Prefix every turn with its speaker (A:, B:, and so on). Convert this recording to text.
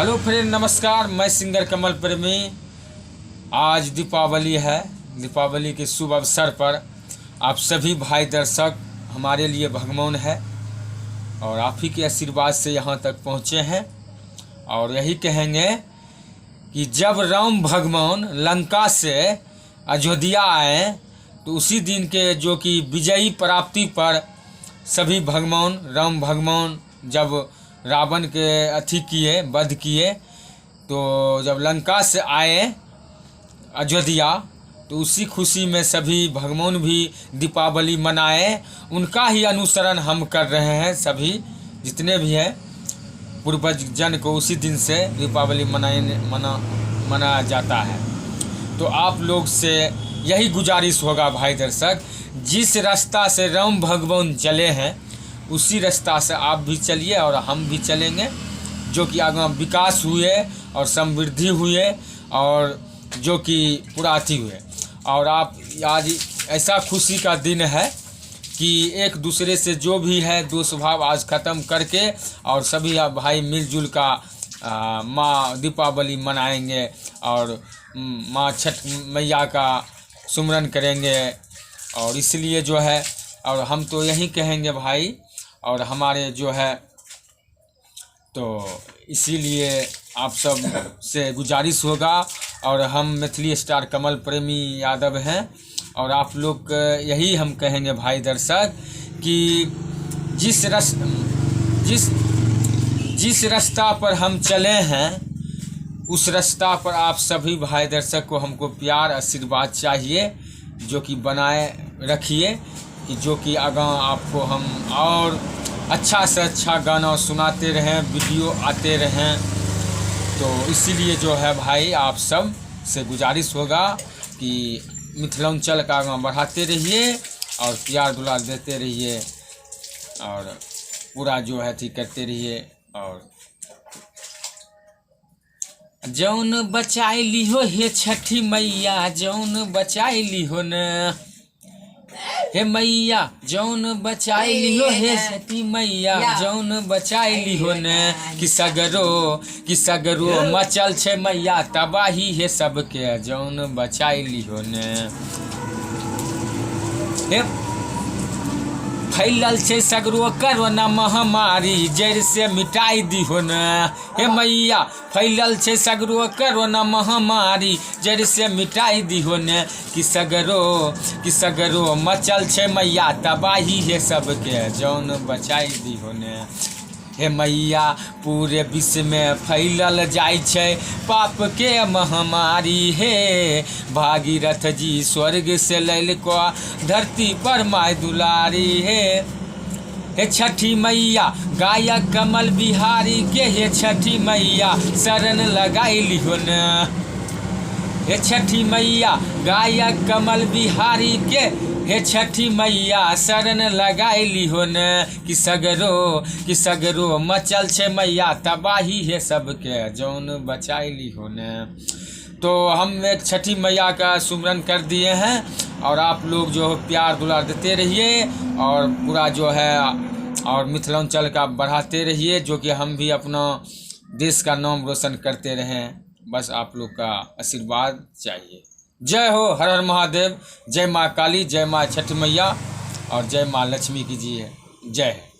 A: Hello friend, नमस्कार। मैं singer कमल प्रेमी। आज दीपावली है। दीपावली के शुभ अवसर पर आप सभी भाई दर्शक हमारे लिए भगवान है और आप ही के आशीर्वाद से यहाँ तक पहुँचे हैं। और यही कहेंगे कि जब राम भगवान लंका से अयोध्या आए तो उसी दिन के जो कि विजयी प्राप्ति पर सभी भगवान राम भगवान जब रावण के अथी किए, वध किए, तो जब लंका से आए अयोध्या तो उसी खुशी में सभी भगवान भी दीपावली मनाए। उनका ही अनुसरण हम कर रहे हैं। सभी जितने भी हैं पूर्वज जन को उसी दिन से दीपावली मनाया जाता है। तो आप लोग से यही गुजारिश होगा भाई दर्शक, जिस रास्ता से राम भगवान चले हैं उसी रास्ता से आप भी चलिए और हम भी चलेंगे, जो कि आगे विकास हुए और समृद्धि हुए और जो कि पुराती हुए। और आप आज ऐसा खुशी का दिन है कि एक दूसरे से जो भी है दोष भाव आज ख़त्म करके और सभी भाई मिलजुल का माँ दीपावली मनाएंगे और माँ छठ मैया का सुमरन करेंगे। और इसलिए जो है और हम तो यही कहेंगे भाई, और हमारे जो है तो इसीलिए आप सब से गुजारिश होगा। और हम मैथिली स्टार कमल प्रेमी यादव हैं और आप लोग यही हम कहेंगे भाई दर्शक कि जिस रास्ता पर हम चले हैं उस रास्ता पर आप सभी भाई दर्शक को हमको प्यार आशीर्वाद चाहिए, जो कि बनाए रखिए कि जो कि आगा आपको हम और अच्छा से अच्छा गाना सुनाते रहें, वीडियो आते रहें। तो इसीलिए जो है भाई आप सब से गुजारिश होगा कि मिथिलांचल का आगा बढ़ाते रहिए और प्यार दुलार देते रहिए और पूरा जो है ठीक करते रहिए। और जौन बचाई लिहो हे छठी मैया, जौन बचाई लिहो न हे मैया, जौन बचाई लिहो हे छठी मैया, जौन बचाई लिहो न कि सगरो मचल छे मैया तबाही है सबके, जौन बचाई लिहो न हे फैलल छे सगरो कोरोना महामारी जड़ से मिटाई दिहो न हे मैया, फैलल छे सगरो कोरोना महामारी जड़ से मिटाई दिहो न कि सगरो मचल छे मैया तबाही है सबके, जौन बचाई दिहो न हे मैया। पूरे विश्व में फैलल जाय छे पाप के महामारी हे, भागीरथ जी स्वर्ग से लैलको धरती पर माय दुलारी हे छठी मैया। गायक कमल बिहारी के हे छठी मैया शरण लगाई लिहो न हे छठी मैया, गायक कमल बिहारी के हे छठी मैया शरण लगाई लिहो न कि सगरो मचल छे मैया तबाही है सबके, जौन बचाई लिहो न। तो हम एक छठी मैया का सुमरन कर दिए हैं और आप लोग जो प्यार दुलार देते रहिए और पूरा जो है और मिथिलांचल का बढ़ाते रहिए, जो कि हम भी अपना देश का नाम रोशन करते रहें। बस आप लोग का आशीर्वाद चाहिए। जय हो, हर हर महादेव। जय माँ काली, जय माँ छठ मैया और जय माँ लक्ष्मी की जी है। जय है।